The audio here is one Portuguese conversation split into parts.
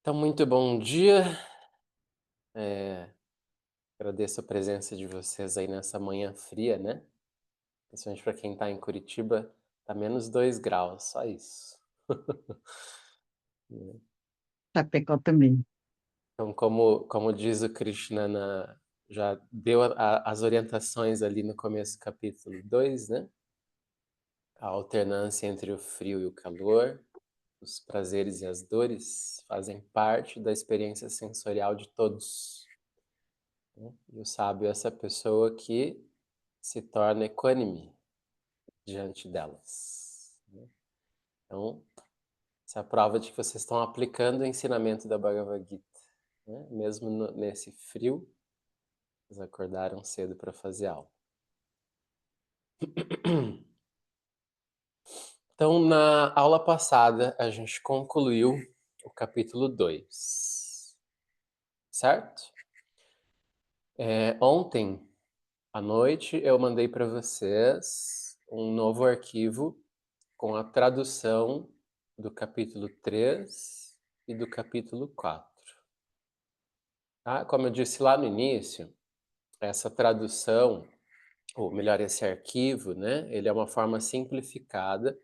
Então, muito bom dia. Agradeço a presença de vocês aí nessa manhã fria, né? Principalmente para quem está em Curitiba, tá -2 graus, só isso. Chapecó também. Então, como diz o Krishna, já deu as orientações ali no começo do capítulo 2, né? A alternância entre o frio e o calor, os prazeres e as dores fazem parte da experiência sensorial de todos, né? E o sábio é essa pessoa que se torna equânime diante delas, né? Então, essa é a prova de que vocês estão aplicando o ensinamento da Bhagavad Gita, né? Mesmo nesse frio, vocês acordaram cedo para fazer aula. Então, na aula passada, a gente concluiu o capítulo 2, certo? Ontem à noite eu mandei para vocês um novo arquivo com a tradução do capítulo 3 e do capítulo 4. Tá? Como eu disse lá no início, essa tradução, ou melhor, esse arquivo, né, ele é uma forma simplificada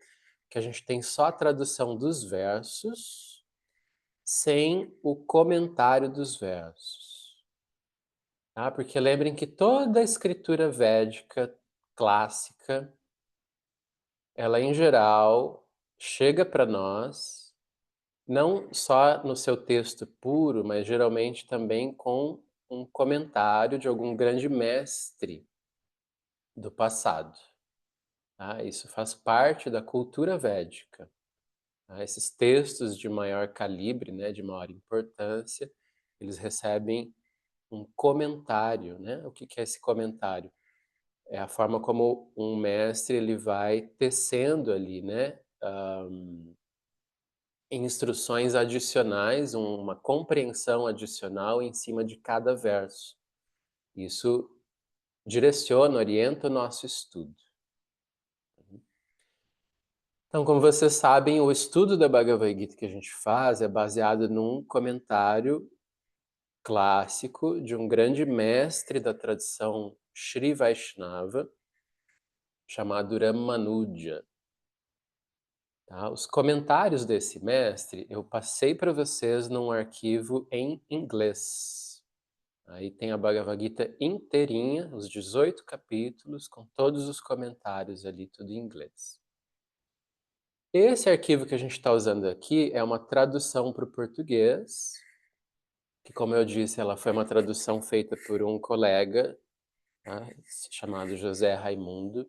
que a gente tem só a tradução dos versos sem o comentário dos versos. Tá? Porque lembrem que toda a escritura védica clássica, ela em geral chega para nós não só no seu texto puro, mas geralmente também com um comentário de algum grande mestre do passado. Tá? Isso faz parte da cultura védica. Tá? Esses textos de maior calibre, né, de maior importância, eles recebem um comentário, né? O que que é esse comentário? É a forma como um mestre ele vai tecendo ali, né, instruções adicionais, uma compreensão adicional em cima de cada verso. Isso direciona, orienta o nosso estudo. Então, como vocês sabem, o estudo da Bhagavad Gita que a gente faz é baseado num comentário clássico de um grande mestre da tradição Sri Vaishnava, chamado Ramanuja. Tá? Os comentários desse mestre eu passei para vocês num arquivo em inglês. Aí tem a Bhagavad Gita inteirinha, os 18 capítulos, com todos os comentários ali, tudo em inglês. Esse arquivo que a gente está usando aqui é uma tradução para o português, que, como eu disse, ela foi uma tradução feita por um colega, tá, chamado José Raimundo.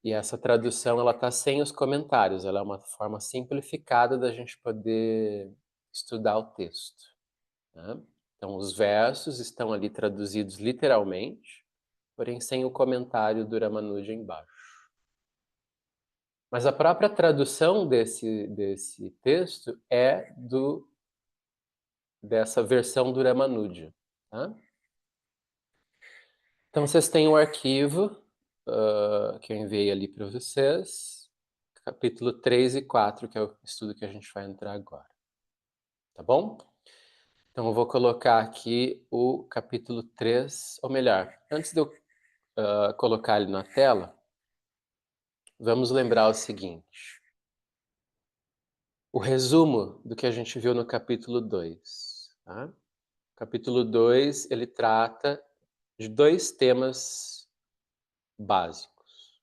E essa tradução ela está sem os comentários, ela é uma forma simplificada da gente poder estudar o texto. Tá? Então, os versos estão ali traduzidos literalmente, porém sem o comentário do Ramanuja embaixo. Mas a própria tradução desse texto é dessa versão do Ramanuja. Tá? Então, vocês têm o arquivo que eu enviei ali para vocês, capítulo 3 e 4, que é o estudo que a gente vai entrar agora. Tá bom? Então, eu vou colocar aqui o capítulo 3, ou melhor, antes de eu colocar ele na tela, vamos lembrar o seguinte. O resumo do que a gente viu no capítulo 2. Tá? O capítulo 2 ele trata de dois temas básicos.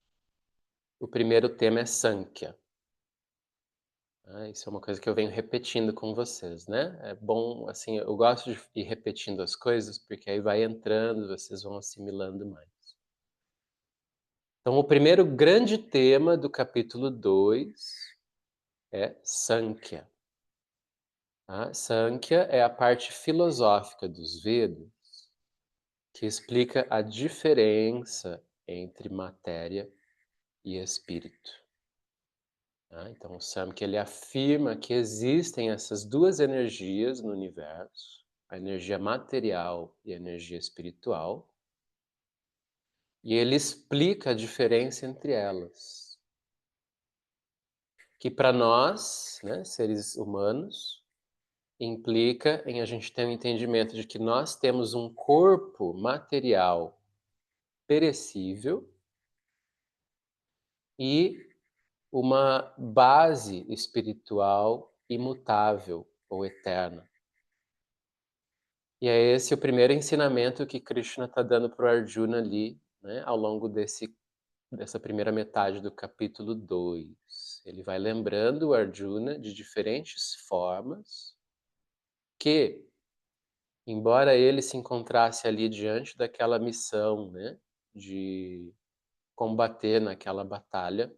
O primeiro tema é Sankhya. Isso é uma coisa que eu venho repetindo com vocês, né? É bom, assim, eu gosto de ir repetindo as coisas, porque aí vai entrando, vocês vão assimilando mais. Então, o primeiro grande tema do capítulo 2 é Sankhya. Tá? Sankhya é a parte filosófica dos Vedas que explica a diferença entre matéria e espírito. Tá? Então, o Samkhya ele afirma que existem essas duas energias no universo, a energia material e a energia espiritual, e ele explica a diferença entre elas. que para nós, né, seres humanos, implica em a gente ter um entendimento de que nós temos um corpo material perecível e uma base espiritual imutável ou eterna. E é esse o primeiro ensinamento que Krishna está dando para o Arjuna ali, né, ao longo dessa primeira metade do capítulo 2. Ele vai lembrando o Arjuna de diferentes formas que, embora ele se encontrasse ali diante daquela missão, né, de combater naquela batalha,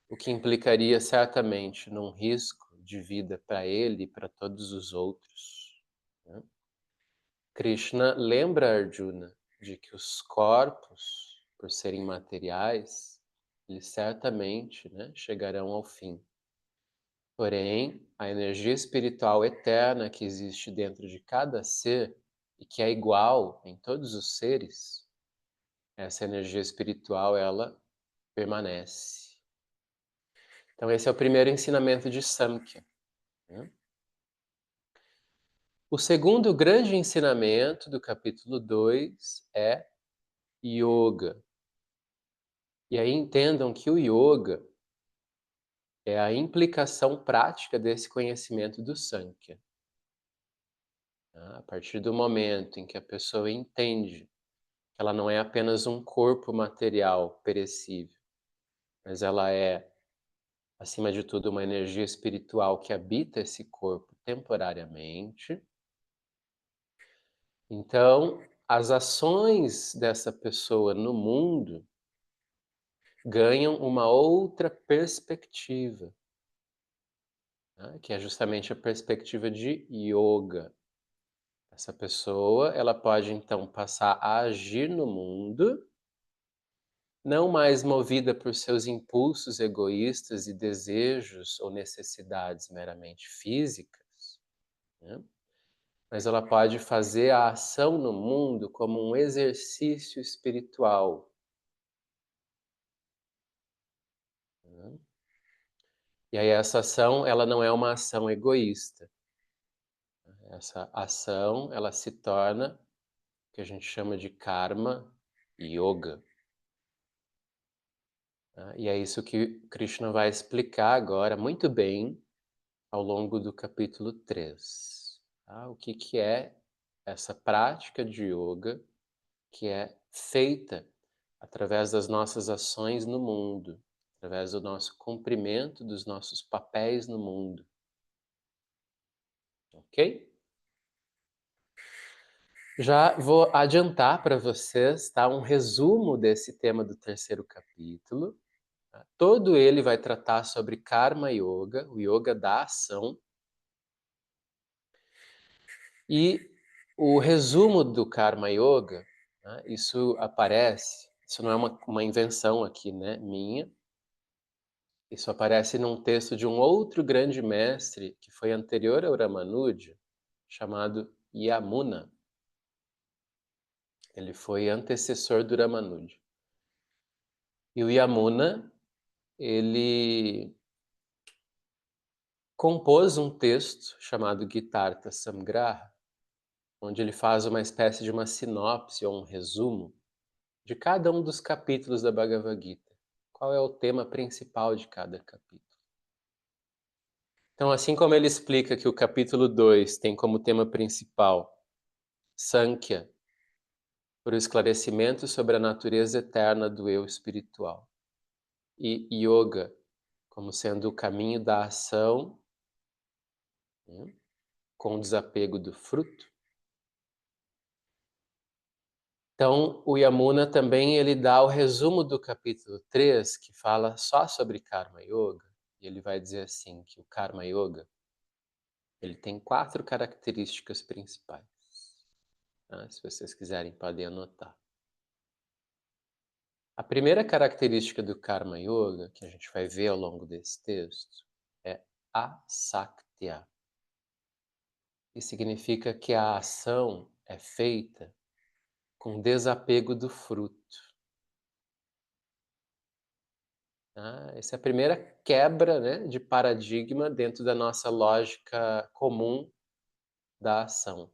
o que implicaria certamente num risco de vida para ele e para todos os outros, né? Krishna lembra Arjuna de que os corpos, por serem materiais, eles certamente, né, chegarão ao fim. Porém, a energia espiritual eterna que existe dentro de cada ser e que é igual em todos os seres, essa energia espiritual ela permanece. Então esse é o primeiro ensinamento de Samkhya, né? O segundo grande ensinamento do capítulo 2 é yoga. E aí entendam que o yoga é a implicação prática desse conhecimento do Sankhya, tá? A partir do momento em que a pessoa entende que ela não é apenas um corpo material perecível, mas ela é, acima de tudo, uma energia espiritual que habita esse corpo temporariamente. Então, as ações dessa pessoa no mundo ganham uma outra perspectiva, né, que é justamente a perspectiva de yoga. Essa pessoa, ela pode então passar a agir no mundo, não mais movida por seus impulsos egoístas e desejos ou necessidades meramente físicas, né? Mas ela pode fazer a ação no mundo como um exercício espiritual, né? E aí essa ação, ela não é uma ação egoísta. Essa ação, ela se torna o que a gente chama de karma yoga, tá? E é isso que Krishna vai explicar agora muito bem ao longo do capítulo 3. Tá? O que que é essa prática de yoga que é feita através das nossas ações no mundo, através do nosso cumprimento dos nossos papéis no mundo, ok? Já vou adiantar para vocês, tá, um resumo desse tema do terceiro capítulo. Tá? Todo ele vai tratar sobre Karma Yoga, o yoga da ação. E o resumo do Karma Yoga, né, isso não é uma invenção aqui, né, minha, isso aparece num texto de um outro grande mestre que foi anterior ao Ramanuja, chamado Yamuna. Ele foi antecessor do Ramanuja. E o Yamuna, ele compôs um texto chamado Gitartha Samgraha, onde ele faz uma espécie de uma sinopse ou um resumo de cada um dos capítulos da Bhagavad Gita. Qual é o tema principal de cada capítulo? Então, assim como ele explica que o capítulo 2 tem como tema principal Sankhya, por esclarecimento sobre a natureza eterna do eu espiritual, e Yoga, como sendo o caminho da ação, né, com o desapego do fruto. Então, o Yamuna também ele dá o resumo do capítulo 3, que fala só sobre Karma Yoga, e ele vai dizer assim, que o Karma Yoga, ele tem 4 características principais, tá? Se vocês quiserem, podem anotar. A primeira característica do Karma Yoga, que a gente vai ver ao longo desse texto, é Asaktya, que significa que a ação é feita com desapego do fruto. Essa é a primeira quebra, né, de paradigma dentro da nossa lógica comum da ação.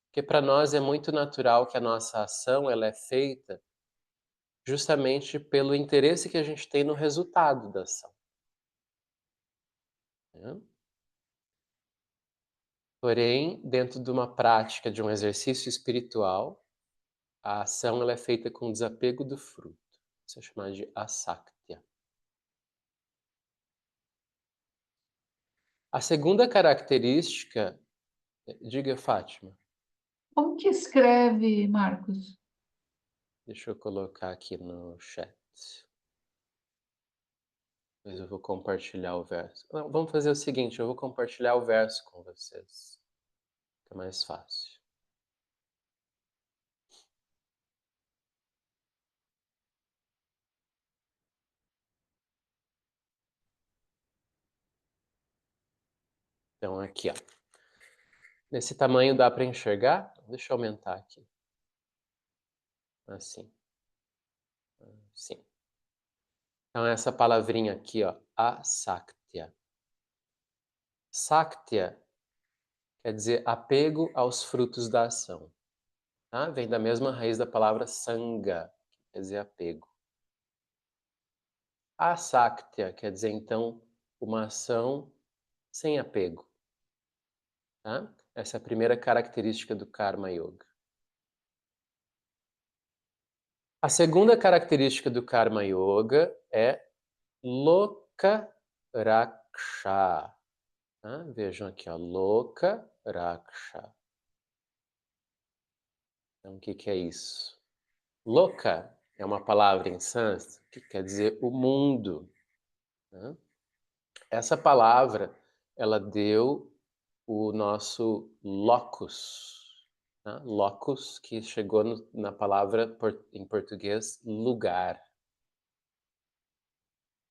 Porque para nós é muito natural que a nossa ação ela é feita justamente pelo interesse que a gente tem no resultado da ação, né. Porém, dentro de uma prática, de um exercício espiritual, a ação ela é feita com desapego do fruto. Isso é chamado de asaktia. A segunda característica, diga, Fátima. Como que escreve, Marcos? Deixa eu colocar aqui no chat. Depois eu vou compartilhar o verso. Não, vamos fazer o seguinte, eu vou compartilhar o verso com vocês. Fica mais fácil. Então aqui, ó. Nesse tamanho dá para enxergar? Deixa eu aumentar aqui. Assim. Sim. Então essa palavrinha aqui, ó, asaktia. Saktia quer dizer apego aos frutos da ação. Tá? Vem da mesma raiz da palavra sanga, que quer dizer apego. Asaktia quer dizer, então, uma ação sem apego. Tá? Essa é a primeira característica do Karma Yoga. A segunda característica do Karma Yoga é Loka Raksha. Tá? Vejam aqui, ó, Loka Raksha. Então, o que que é isso? Loka é uma palavra em sânscrito que quer dizer o mundo, né? Essa palavra, ela deu o nosso locus, tá? Locus, que chegou na palavra em português lugar.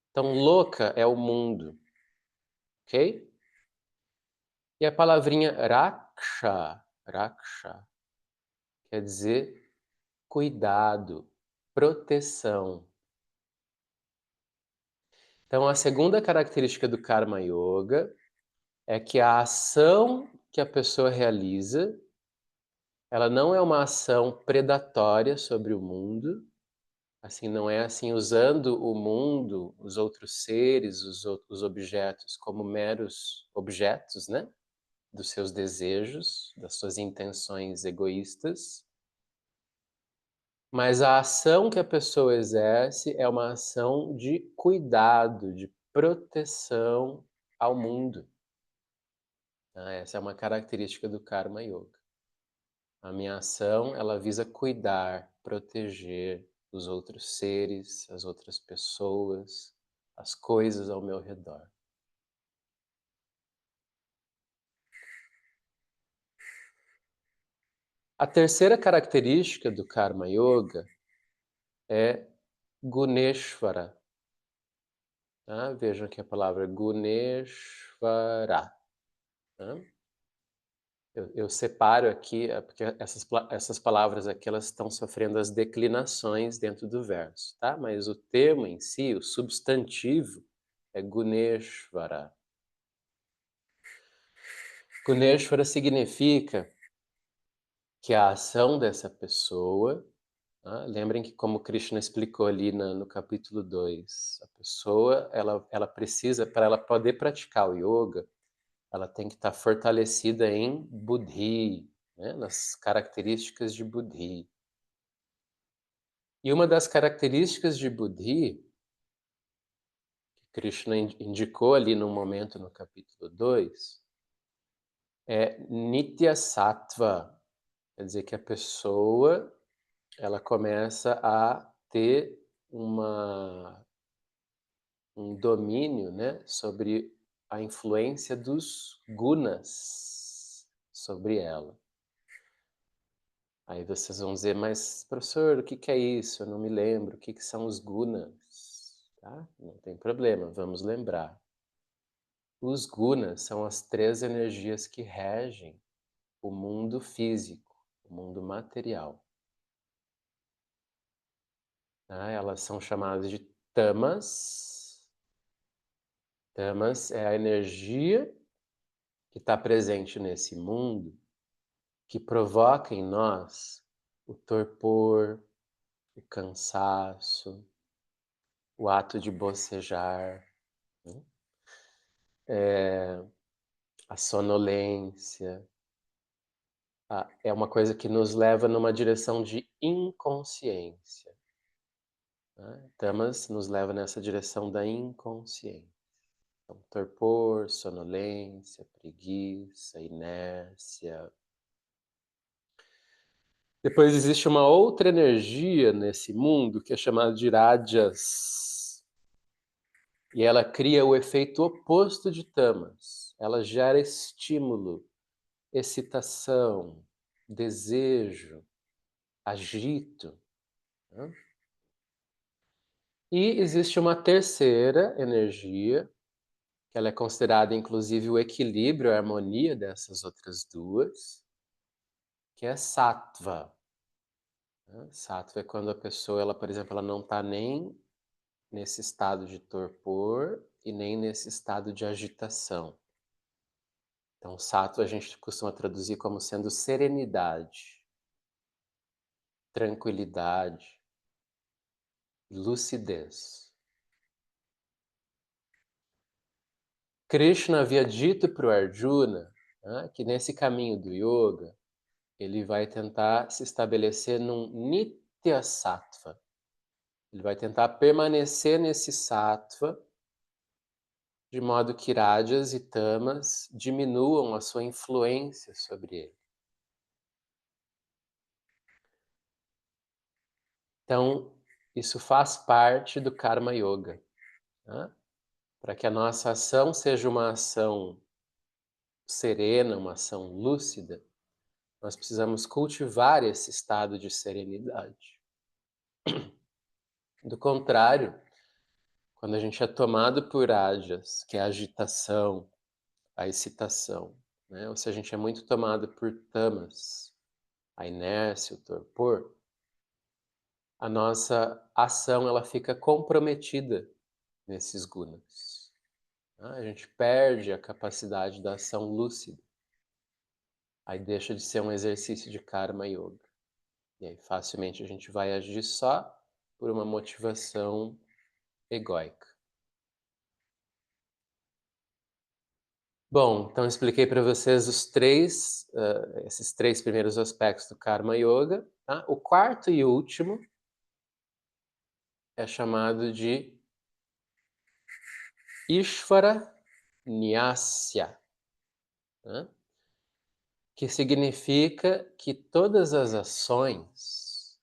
Então, louca é o mundo, ok? E a palavrinha raksha, quer dizer cuidado, proteção. Então, a segunda característica do Karma Yoga é que a ação que a pessoa realiza, ela não é uma ação predatória sobre o mundo, assim, não é assim usando o mundo, os outros seres, os objetos como meros objetos, né, dos seus desejos, das suas intenções egoístas, mas a ação que a pessoa exerce é uma ação de cuidado, de proteção ao mundo. Essa é uma característica do Karma Yoga. A minha ação, ela visa cuidar, proteger os outros seres, as outras pessoas, as coisas ao meu redor. A terceira característica do Karma Yoga é Guneshvara. Tá? Vejam aqui a palavra Guneshvara. Tá? Eu separo aqui, porque essas palavras aqui elas estão sofrendo as declinações dentro do verso, tá? Mas o termo em si, o substantivo, é Guneshvara. Guneshvara significa que a ação dessa pessoa, tá? Lembrem que como Krishna explicou ali no capítulo 2, a pessoa, ela precisa, para ela poder praticar o yoga, ela tem que estar fortalecida em Buddhi, né? Nas características de Buddhi. E uma das características de Buddhi, que Krishna indicou ali no momento no capítulo 2, é Nitya Sattva, quer dizer que a pessoa ela começa a ter um domínio, né, sobre a influência dos gunas sobre ela. Aí vocês vão dizer, mas professor, o que que é isso? Eu não me lembro. O que que são os gunas? Tá? Não tem problema, vamos lembrar. Os gunas são as três energias que regem o mundo físico, o mundo material. Tá? Elas são chamadas de tamas. Tamas é a energia que está presente nesse mundo, que provoca em nós o torpor, o cansaço, o ato de bocejar, né? A sonolência. É uma coisa que nos leva numa direção de inconsciência, né? Tamas nos leva nessa direção da inconsciência. Então, torpor, sonolência, preguiça, inércia. Depois existe uma outra energia nesse mundo que é chamada de rajas. E ela cria o efeito oposto de tamas. Ela gera estímulo, excitação, desejo, agito, né? E existe uma terceira energia, que ela é considerada inclusive o equilíbrio, a harmonia dessas outras duas, que é sattva, né? Sattva é quando a pessoa, ela, por exemplo, ela não está nem nesse estado de torpor e nem nesse estado de agitação. Então, sattva a gente costuma traduzir como sendo serenidade, tranquilidade, lucidez. Krishna havia dito para o Arjuna, né, que nesse caminho do yoga, ele vai tentar se estabelecer num nitya sattva. Ele vai tentar permanecer nesse sattva, de modo que rajas e tamas diminuam a sua influência sobre ele. Então, isso faz parte do Karma Yoga, né? Para que a nossa ação seja uma ação serena, uma ação lúcida, nós precisamos cultivar esse estado de serenidade. Do contrário, quando a gente é tomado por rajas, que é a agitação, a excitação, né? Ou se a gente é muito tomado por tamas, a inércia, o torpor, a nossa ação ela fica comprometida nesses gunas, né? A gente perde a capacidade da ação lúcida. Aí deixa de ser um exercício de karma yoga. E aí facilmente a gente vai agir só por uma motivação egóica. Bom, então expliquei para vocês esses três primeiros aspectos do Karma Yoga, tá? O quarto e último é chamado de Ishvara Nyasya, né? Que significa que todas as ações,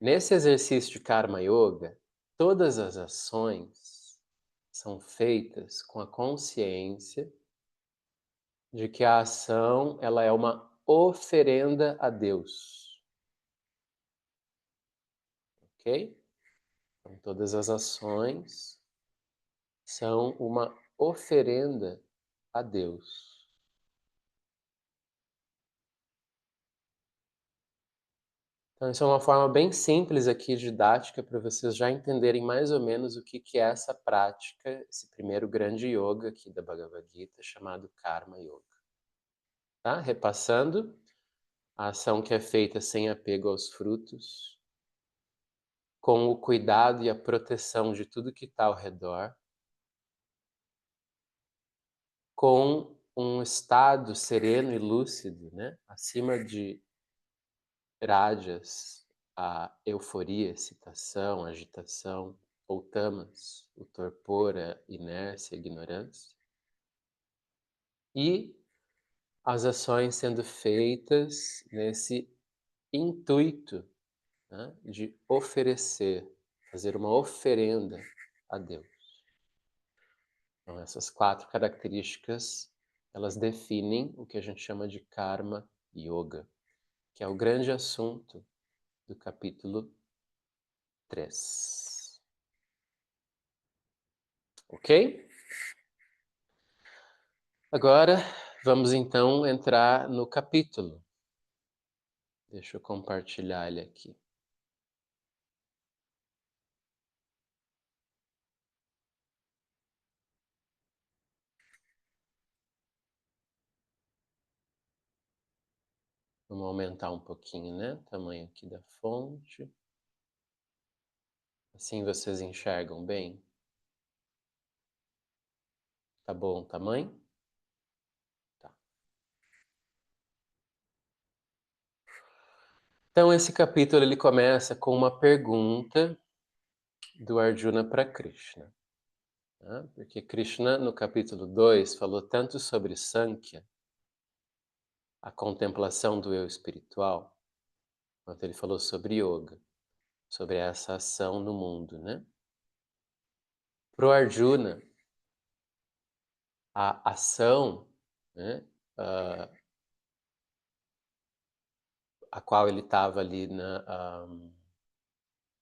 nesse exercício de Karma Yoga, todas as ações são feitas com a consciência de que a ação ela é uma oferenda a Deus, ok? Então, todas as ações são uma oferenda a Deus. Então, isso é uma forma bem simples aqui, didática, para vocês já entenderem mais ou menos o que é essa prática, esse primeiro grande yoga aqui da Bhagavad Gita, chamado Karma Yoga. Tá? Repassando, a ação que é feita sem apego aos frutos, com o cuidado e a proteção de tudo que está ao redor, com um estado sereno e lúcido, né? Acima de rajas, a euforia, excitação, agitação, ou tamas, o torpor, a inércia, a ignorância. E as ações sendo feitas nesse intuito, né, de oferecer, fazer uma oferenda a Deus. Então, essas quatro características, elas definem o que a gente chama de Karma Yoga, que é o grande assunto do capítulo 3. Ok? Agora, vamos então entrar no capítulo. Deixa eu compartilhar ele aqui. Vamos aumentar um pouquinho, né? O tamanho aqui da fonte. Assim vocês enxergam bem? Tá bom o tamanho? Tá. Então esse capítulo ele começa com uma pergunta do Arjuna para Krishna. Né? Porque Krishna, no capítulo 2, falou tanto sobre Sankhya, a contemplação do eu espiritual, quanto ele falou sobre yoga, sobre essa ação no mundo, né? Para o Arjuna, a ação, né, a qual ele estava ali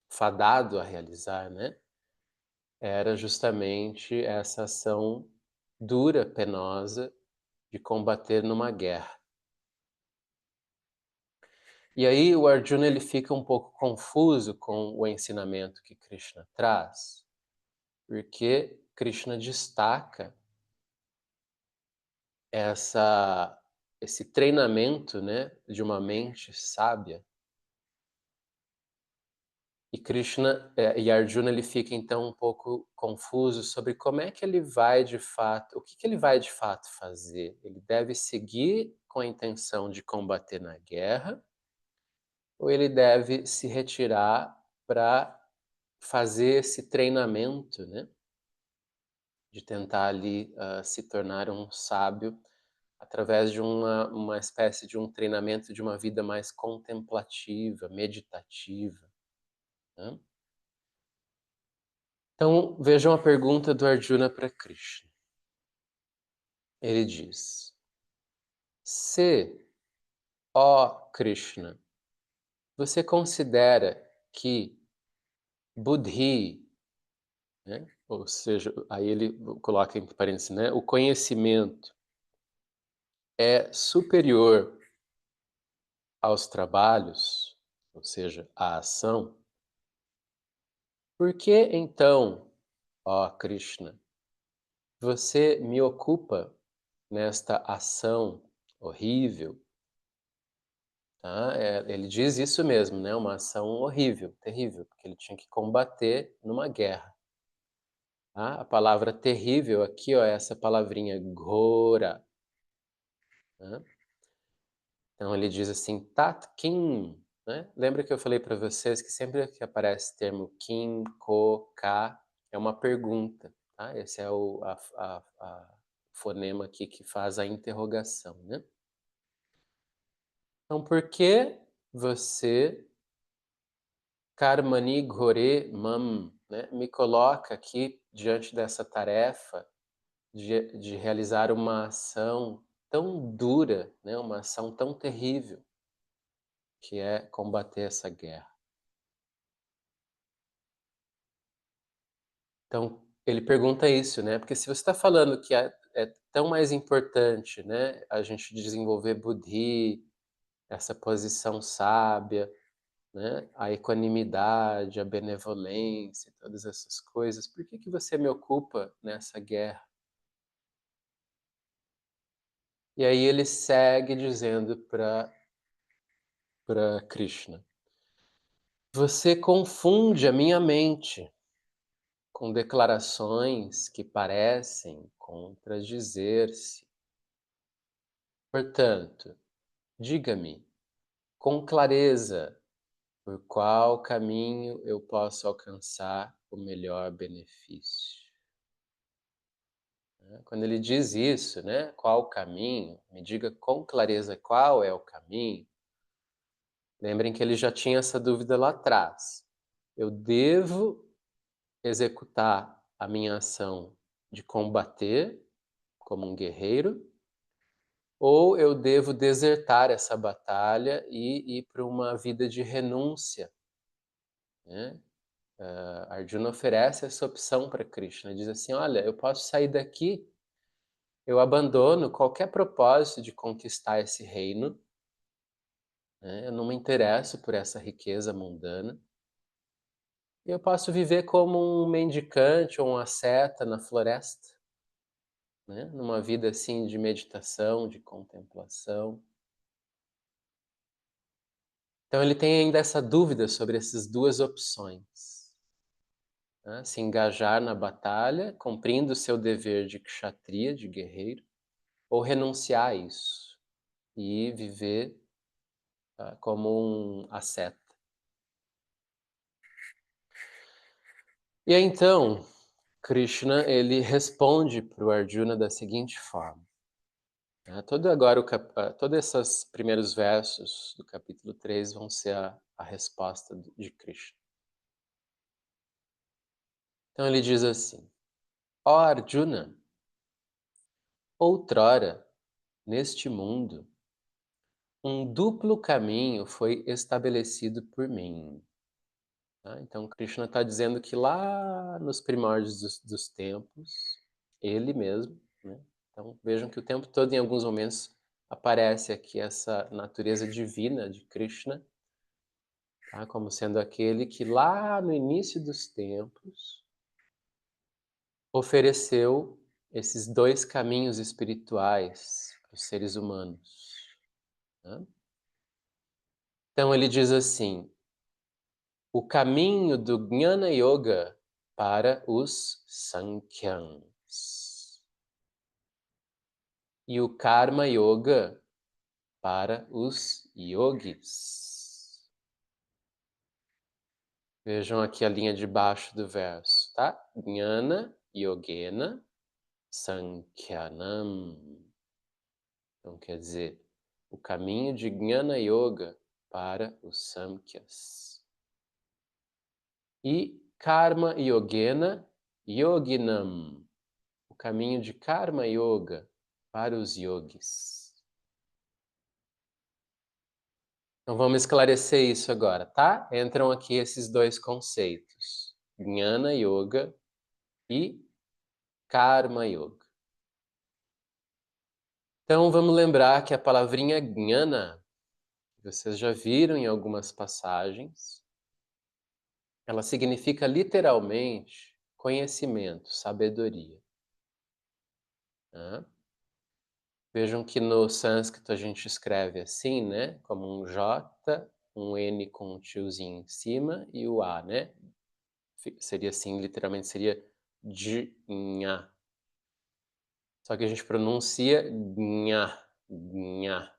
fadado a realizar, né, era justamente essa ação dura, penosa, de combater numa guerra. E aí o Arjuna ele fica um pouco confuso com o ensinamento que Krishna traz, porque Krishna destaca esse treinamento, né, de uma mente sábia. E Krishna e Arjuna ele fica então um pouco confuso sobre como é que ele vai de fato, o que que ele vai de fato fazer? Ele deve seguir com a intenção de combater na guerra ou ele deve se retirar para fazer esse treinamento, né, de tentar ali se tornar um sábio através de uma espécie de um treinamento de uma vida mais contemplativa, meditativa, né? Então, vejam a pergunta do Arjuna para Krishna. Ele diz: se, ó Krishna, você considera que Buddhi, né, ou seja, aí ele coloca entre parênteses, né, o conhecimento é superior aos trabalhos, ou seja, à ação, por que então, ó Krishna, você me ocupa nesta ação horrível? Tá? Ele diz isso mesmo, né? Uma ação horrível, terrível, porque ele tinha que combater numa guerra. Tá? A palavra terrível aqui, ó, é essa palavrinha gora. Né? Então ele diz assim, tat kim. Né? Lembra que eu falei para vocês que sempre que aparece o termo kim, ko, ka, é uma pergunta. Tá? Esse é a fonema aqui que faz a interrogação. Né? Então por que você Karmani Ghore Mam, né, me coloca aqui diante dessa tarefa de realizar uma ação tão dura, né, uma ação tão terrível, que é combater essa guerra. Então, ele pergunta isso, né, porque se você está falando que é tão mais importante, né, a gente desenvolver Buddhi, essa posição sábia, né, a equanimidade, a benevolência, todas essas coisas, por que que você me ocupa nessa guerra? E aí ele segue dizendo para Krishna: você confunde a minha mente com declarações que parecem contradizer-se. Portanto, diga-me com clareza por qual caminho eu posso alcançar o melhor benefício. Quando ele diz isso, né, qual o caminho, me diga com clareza qual é o caminho. Lembrem que ele já tinha essa dúvida lá atrás. Eu devo executar a minha ação de combater como um guerreiro, ou eu devo desertar essa batalha e ir para uma vida de renúncia, né? Arjuna oferece essa opção para Krishna, diz assim, olha, eu posso sair daqui, eu abandono qualquer propósito de conquistar esse reino, né? Eu não me interesso por essa riqueza mundana, e eu posso viver como um mendicante ou um asceta na floresta, né? Numa vida assim de meditação, de contemplação. Então ele tem ainda essa dúvida sobre essas duas opções, né? Se engajar na batalha, cumprindo o seu dever de kshatriya, de guerreiro, ou renunciar a isso e viver como um asceta. E aí, então, Krishna ele responde para o Arjuna da seguinte forma. Todos esses primeiros versos do capítulo 3 vão ser a resposta de Krishna. Então ele diz assim: Ó Arjuna, outrora, neste mundo, um duplo caminho foi estabelecido por mim. Então Krishna está dizendo que lá nos primórdios dos tempos, ele mesmo, né? Então vejam que o tempo todo, em alguns momentos, aparece aqui essa natureza divina de Krishna, tá? Como sendo aquele que lá no início dos tempos ofereceu esses dois caminhos espirituais para os seres humanos, né? Então ele diz assim: o caminho do Jnana Yoga para os Sankhyans e o Karma Yoga para os Yogis. Vejam aqui a linha de baixo do verso, tá? Jnana Yogena Sankhyanam. Então quer dizer, o caminho de Jnana Yoga para os Samkhyas. E Karma Yogena Yoginam, o caminho de Karma Yoga para os yogis. Então vamos esclarecer isso agora, tá? Entram aqui esses dois conceitos, Jnana Yoga e Karma Yoga. Então vamos lembrar que a palavrinha Jnana, vocês já viram em algumas passagens, ela significa literalmente conhecimento, sabedoria. Tá? Vejam que no sânscrito a gente escreve assim, né? Como um J, um N com um tiozinho em cima e o A, né? Seria assim, literalmente seria Jnha. Só que a gente pronuncia Jnha, Jnha.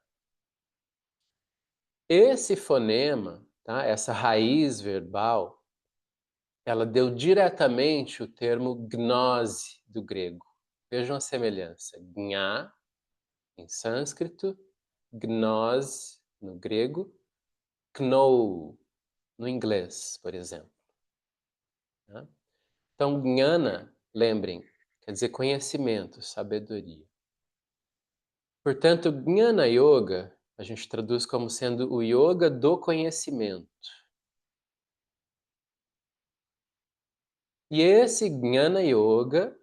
Esse fonema, tá? Essa raiz verbal, ela deu diretamente o termo gnose do grego. Vejam a semelhança. Jnha, em sânscrito, gnose, no grego, know, no inglês, por exemplo. Tá? Então, jnana, lembrem, quer dizer conhecimento, sabedoria. Portanto, Jnana Yoga, a gente traduz como sendo o yoga do conhecimento. E esse Jnana Yoga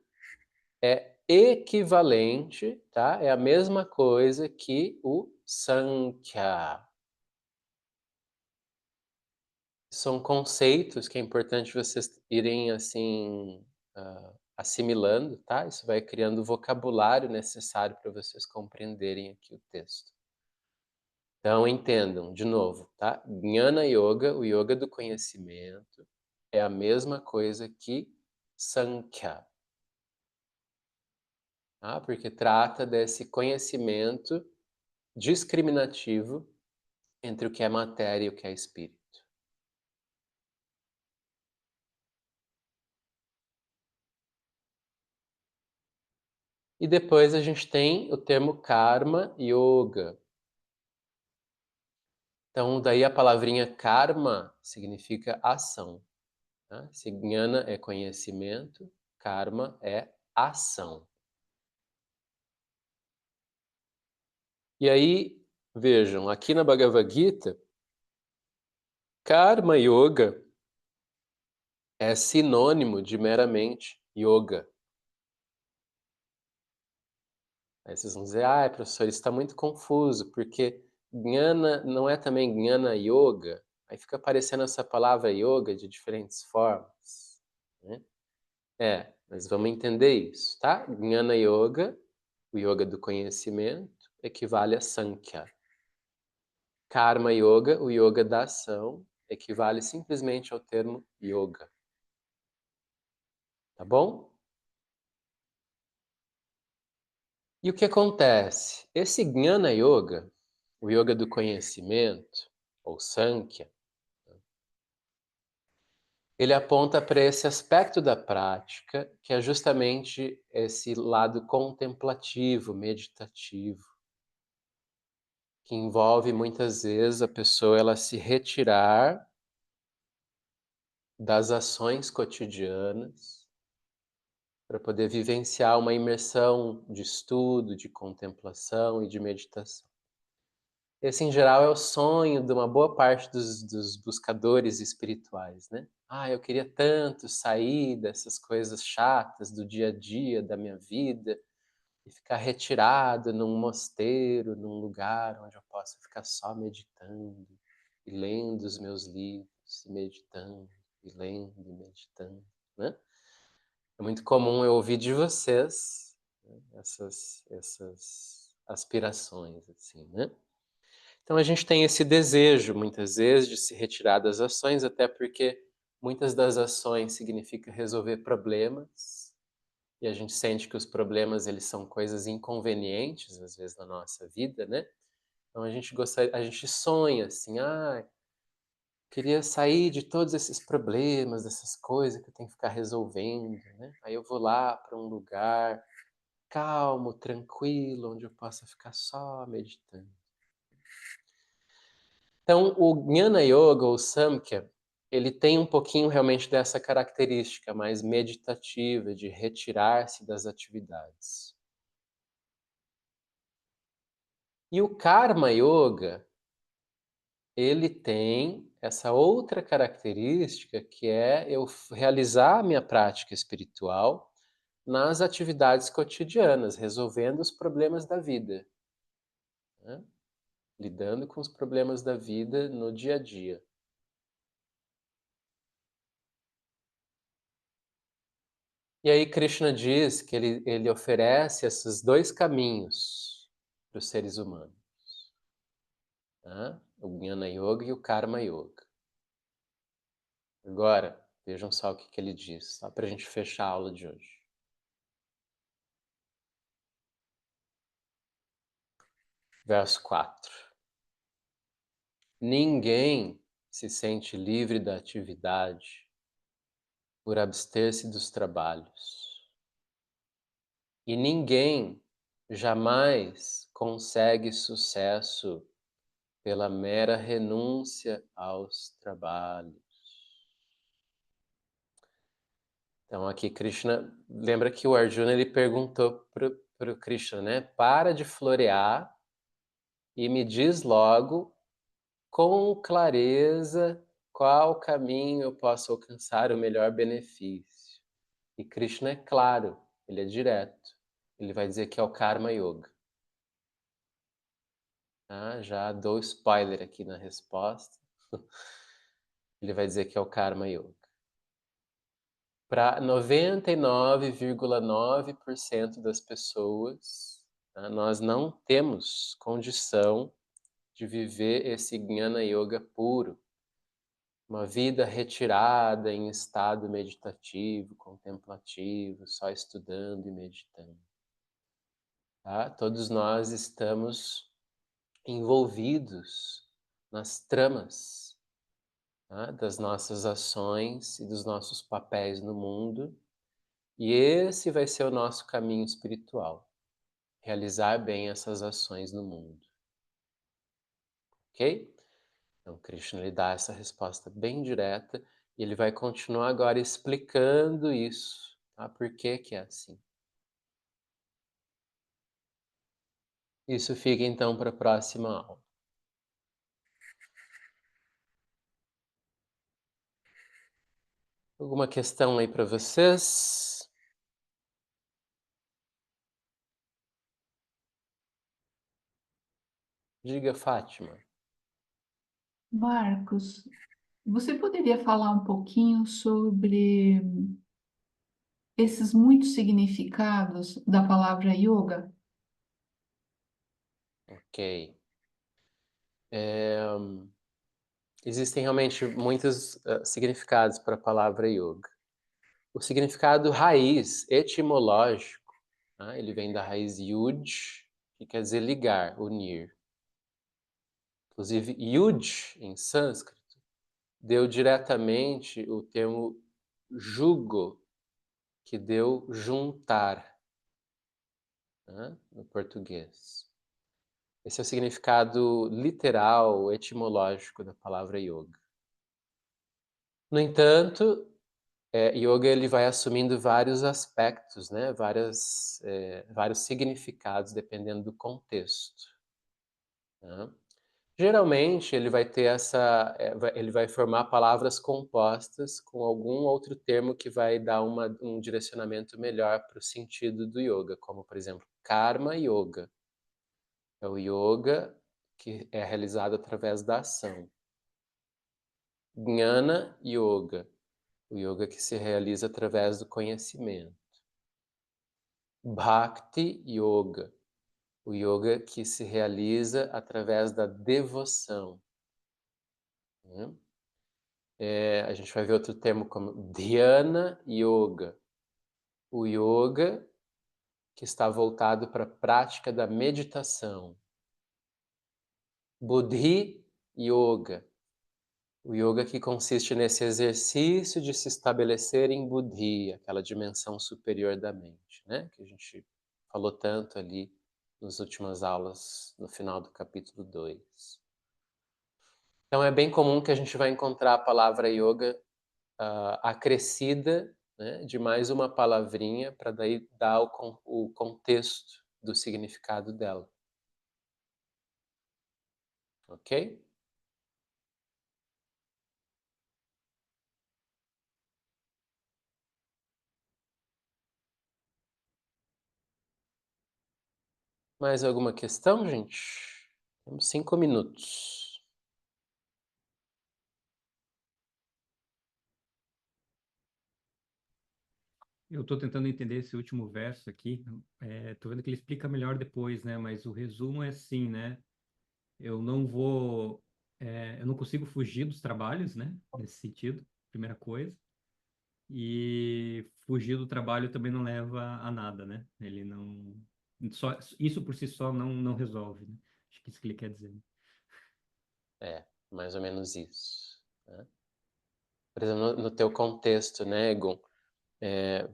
é equivalente, tá? É a mesma coisa que o Sankhya. São conceitos que é importante vocês irem assim assimilando, tá? Isso vai criando o vocabulário necessário para vocês compreenderem aqui o texto. Então entendam, de novo, tá? Jnana Yoga, o yoga do conhecimento, é a mesma coisa que Sankhya, tá? Porque trata desse conhecimento discriminativo entre o que é matéria e o que é espírito. E depois a gente tem o termo Karma Yoga. Então, daí a palavrinha karma significa ação. Tá? Se jnana é conhecimento, karma é ação. E aí, vejam, aqui na Bhagavad Gita, Karma Yoga é sinônimo de meramente yoga. Aí vocês vão dizer, professor, isso está muito confuso, porque Jnana não é também Jnana Yoga? Aí fica aparecendo essa palavra yoga de diferentes formas, né? Mas vamos entender isso, tá? Jnana Yoga, o yoga do conhecimento, equivale a Sankhya. Karma Yoga, o yoga da ação, equivale simplesmente ao termo yoga. Tá bom? E o que acontece? Esse Jnana Yoga, o yoga do conhecimento, ou Sankhya, ele aponta para esse aspecto da prática, que é justamente esse lado contemplativo, meditativo, que envolve muitas vezes a pessoa ela se retirar das ações cotidianas para poder vivenciar uma imersão de estudo, de contemplação e de meditação. Esse, em geral, é o sonho de uma boa parte dos buscadores espirituais, né? Ah, eu queria tanto sair dessas coisas chatas do dia a dia, da minha vida, e ficar retirado num mosteiro, num lugar onde eu possa ficar só meditando e lendo os meus livros, e meditando, e lendo e meditando, né? É muito comum eu ouvir de vocês, né, essas aspirações, assim, né? Então a gente tem esse desejo, muitas vezes, de se retirar das ações, até porque muitas das ações significa resolver problemas, e a gente sente que os problemas eles são coisas inconvenientes, às vezes, na nossa vida, né? Então a gente sonha assim, queria sair de todos esses problemas, dessas coisas que eu tenho que ficar resolvendo, né? Aí eu vou lá para um lugar calmo, tranquilo, onde eu possa ficar só meditando. Então, o Jnana Yoga, ou Samkhya, ele tem um pouquinho realmente dessa característica mais meditativa, de retirar-se das atividades. E o Karma Yoga, ele tem essa outra característica que é eu realizar a minha prática espiritual nas atividades cotidianas, resolvendo os problemas da vida, né? Lidando com os problemas da vida no dia a dia. E aí Krishna diz que ele oferece esses dois caminhos para os seres humanos, né? O Jnana Yoga e o Karma Yoga. Agora, vejam só o que ele diz, só para a gente fechar a aula de hoje. Verso 4. Ninguém se sente livre da atividade por abster-se dos trabalhos. E ninguém jamais consegue sucesso pela mera renúncia aos trabalhos. Então aqui Krishna, lembra que o Arjuna ele perguntou para o Krishna, né? Para de florear e me diz logo com clareza qual caminho eu posso alcançar o melhor benefício. E Krishna é claro, ele é direto. Ele vai dizer que é o Karma Yoga. Ah, já dou spoiler aqui na resposta. Ele vai dizer que é o Karma Yoga. Para 99,9% das pessoas, tá, nós não temos condição de viver esse Jnana Yoga puro. Uma vida retirada em estado meditativo, contemplativo, só estudando e meditando. Tá? Todos nós estamos envolvidos nas tramas, tá, das nossas ações e dos nossos papéis no mundo, e esse vai ser o nosso caminho espiritual, realizar bem essas ações no mundo. Ok? Então, Krishna lhe dá essa resposta bem direta e ele vai continuar agora explicando isso, tá? Por que que é assim. Isso fica então para a próxima aula. Alguma questão aí para vocês? Diga, Fátima. Marcos, você poderia falar um pouquinho sobre esses muitos significados da palavra yoga? Ok. Existem realmente muitos significados para a palavra yoga. O significado raiz, etimológico, né, ele vem da raiz yud, que quer dizer ligar, unir. Inclusive, yud, em sânscrito, deu diretamente o termo jugo, que deu juntar, né, no português. Esse é o significado literal, etimológico da palavra yoga. No entanto, yoga ele vai assumindo vários aspectos, né? Vários significados dependendo do contexto. Né? Geralmente ele vai ter ele vai formar palavras compostas com algum outro termo que vai dar um direcionamento melhor para o sentido do yoga, como por exemplo, karma yoga. É o yoga que é realizado através da ação. Jnana yoga, o yoga que se realiza através do conhecimento. Bhakti Yoga, o yoga que se realiza através da devoção. Né? A gente vai ver outro termo como Dhyana Yoga, o yoga que está voltado para a prática da meditação. Buddhi Yoga, o yoga que consiste nesse exercício de se estabelecer em Buddhi, aquela dimensão superior da mente, né? Que a gente falou tanto ali nas últimas aulas, no final do capítulo 2. Então é bem comum que a gente vai encontrar a palavra yoga acrescida, né, de mais uma palavrinha para daí dar o contexto do significado dela. Ok? Mais alguma questão, gente? Temos 5 minutos. Eu estou tentando entender esse último verso aqui. Tô vendo que ele explica melhor depois, né? Mas o resumo é assim, né? Eu não vou, eu não consigo fugir dos trabalhos, né? Nesse sentido, primeira coisa. E fugir do trabalho também não leva a nada, né? Ele não, só isso por si só não resolve, né? Acho que isso que ele quer dizer. Mais ou menos isso. Né? Por exemplo, no teu contexto, né, Egon?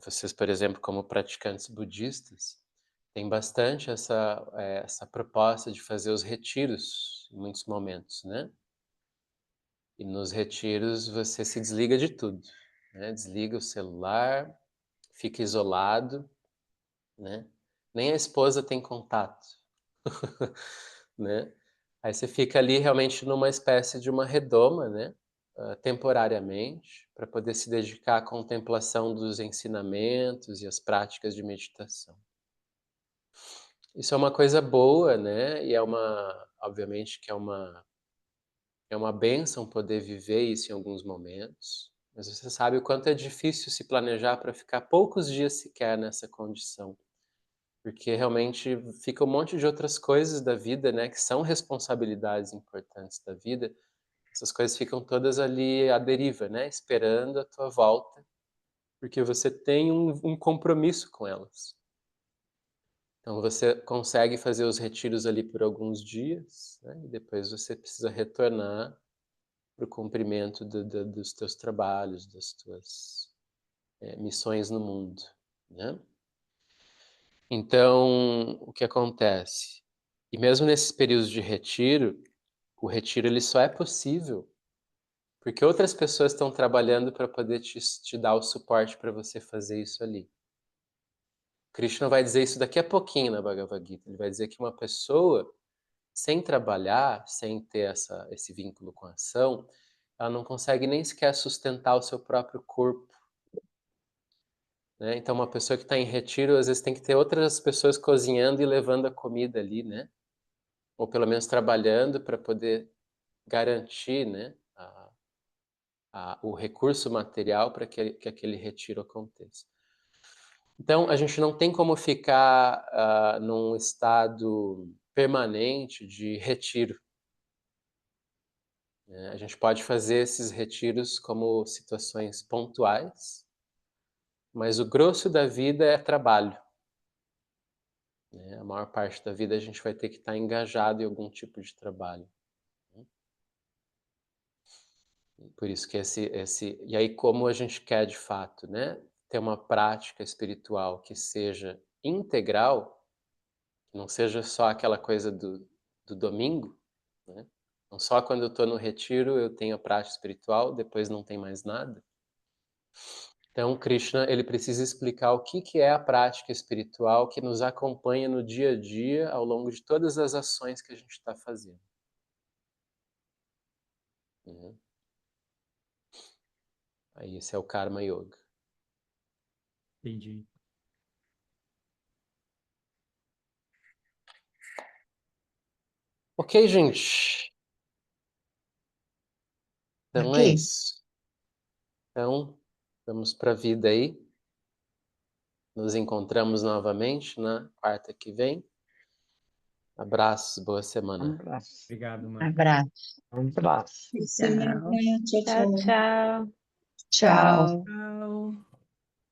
Vocês, por exemplo, como praticantes budistas, tem bastante essa proposta de fazer os retiros em muitos momentos, né? E nos retiros você se desliga de tudo, né? Desliga o celular, fica isolado, né? Nem a esposa tem contato, né? Aí você fica ali realmente numa espécie de uma redoma, né? Temporariamente, para poder se dedicar à contemplação dos ensinamentos e às práticas de meditação. Isso é uma coisa boa, né? E obviamente que é uma bênção poder viver isso em alguns momentos. Mas você sabe o quanto é difícil se planejar para ficar poucos dias sequer nessa condição. Porque realmente fica um monte de outras coisas da vida, né? Que são responsabilidades importantes da vida. Essas coisas ficam todas ali à deriva, né? Esperando a tua volta. Porque você tem um compromisso com elas. Então você consegue fazer os retiros ali por alguns dias, né? E depois você precisa retornar para o cumprimento dos teus trabalhos, das tuas missões no mundo, né? Então, o que acontece? E mesmo nesses períodos de retiro, o retiro ele só é possível porque outras pessoas estão trabalhando para poder te dar o suporte para você fazer isso ali. Krishna vai dizer isso daqui a pouquinho na Bhagavad Gita. Ele vai dizer que uma pessoa, sem trabalhar, sem ter esse vínculo com a ação, ela não consegue nem sequer sustentar o seu próprio corpo. Né? Então, uma pessoa que está em retiro, às vezes tem que ter outras pessoas cozinhando e levando a comida ali, né? Ou pelo menos trabalhando para poder garantir, né, o recurso material para que aquele retiro aconteça. Então, a gente não tem como ficar num estado permanente de retiro. A gente pode fazer esses retiros como situações pontuais, mas o grosso da vida é trabalho, né? A maior parte da vida a gente vai ter que estar engajado em algum tipo de trabalho. Por isso que e aí como a gente quer de fato, né, ter uma prática espiritual que seja integral, que não seja só aquela coisa do domingo, né? Não só quando eu estou no retiro eu tenho a prática espiritual, depois não tem mais nada. Então Krishna, ele precisa explicar o que é a prática espiritual que nos acompanha no dia a dia ao longo de todas as ações que a gente está fazendo. Né? Aí esse é o Karma Yoga. Entendi. Ok, gente. Então é Ok. isso. Então, vamos para a vida aí. Nos encontramos novamente na quarta que vem. Abraços, boa semana. Abraço. Obrigado, Marco. Abraço. Abraço. Boa semana. Tchau. Tchau, Tchau, tchau. tchau. Tchau. Tchau.